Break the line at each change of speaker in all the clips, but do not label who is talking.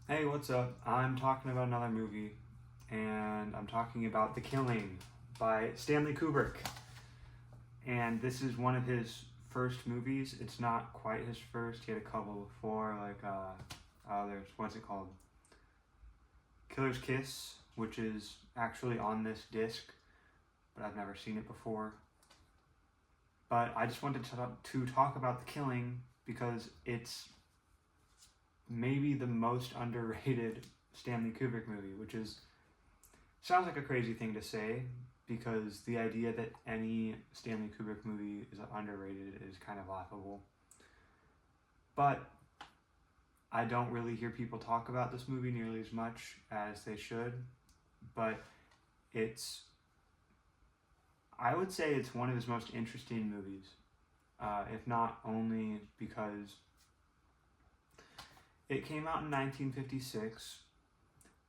Hey, what's up? I'm talking about another movie, and I'm talking about The Killing by Stanley Kubrick. And this is one of his first movies. It's not quite his first. He had a couple before, there's, what's it called? Killer's Kiss, which is actually on this disc, but I've never seen it before. But I just wanted to talk about The Killing because it's maybe the most underrated Stanley Kubrick movie, which sounds like a crazy thing to say because the idea that any Stanley Kubrick movie is underrated is kind of laughable. But I don't really hear people talk about this movie nearly as much as they should, but I would say it's one of his most interesting movies, if not only because it came out in 1956.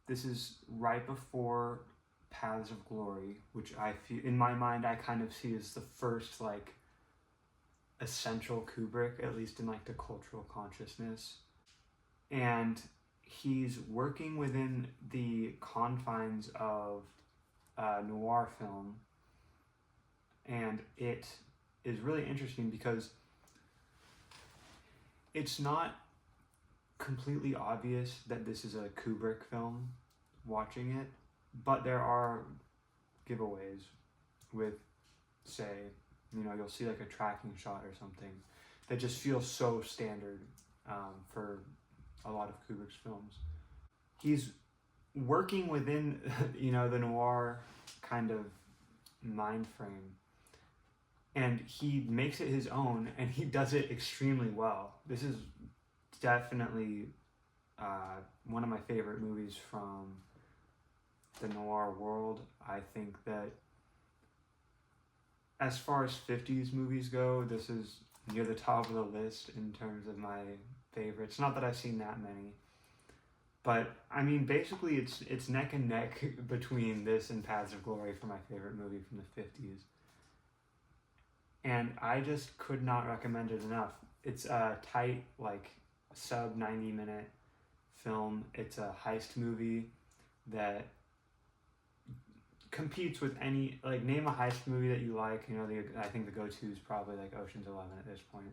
This is right before Paths of Glory, which I feel, in my mind, I kind of see as the first, essential Kubrick, at least in, the cultural consciousness. And he's working within the confines of noir film. And it is really interesting because it's not completely obvious that this is a Kubrick film watching it, but there are giveaways with, say, you'll see a tracking shot or something that just feels so standard for a lot of Kubrick's films. He's working within, the noir kind of mind frame, and he makes it his own, and he does it extremely well. This is definitely one of my favorite movies from the noir world. I think that as far as 50s movies go, this is near the top of the list in terms of my favorites. Not that I've seen that many, but I mean, basically it's neck and neck between this and Paths of Glory for my favorite movie from the 50s. And I just could not recommend it enough. It's a tight, sub 90-minute film. It's a heist movie that competes with any, name a heist movie that you like. I think the go-to is probably Ocean's 11 at this point.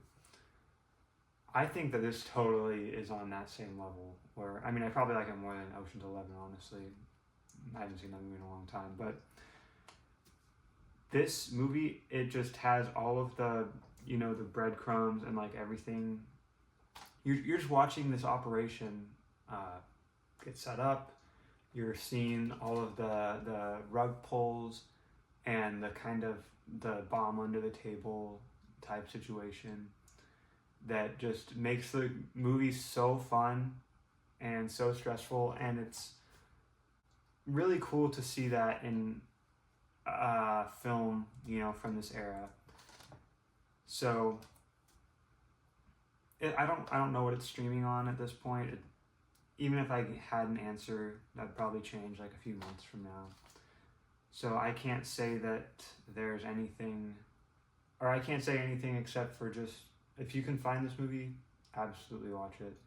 I think that this totally is on that same level where, I probably like it more than Ocean's 11, honestly. I haven't seen that movie in a long time, but this movie, it just has all of the, the breadcrumbs and everything. You're just watching this operation get set up. You're seeing all of the rug pulls and the kind of the bomb under the table type situation that just makes the movie so fun and so stressful. And it's really cool to see that in film, from this era. So I don't know what it's streaming on at this point. Even if I had an answer, that'd probably change a few months from now. So I can't say that there's anything, or I can't say anything except for just, if you can find this movie, absolutely watch it.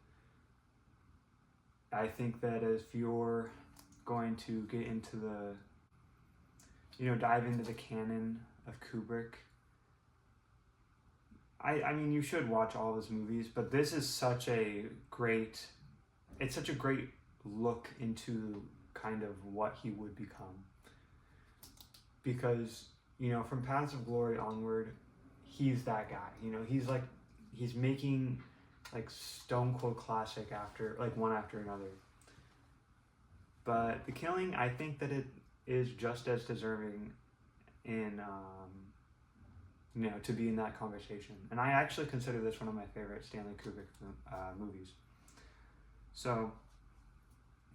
I think that if you're going to get into dive into the canon of Kubrick, I mean, you should watch all of his movies, but this is such a great look into kind of what he would become. Because, from Paths of Glory onward, he's that guy. He's making stone cold classic after, one after another. But The Killing, I think that it is just as deserving in, to be in that conversation. And I actually consider this one of my favorite Stanley Kubrick movies. So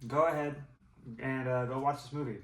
go ahead and go watch this movie.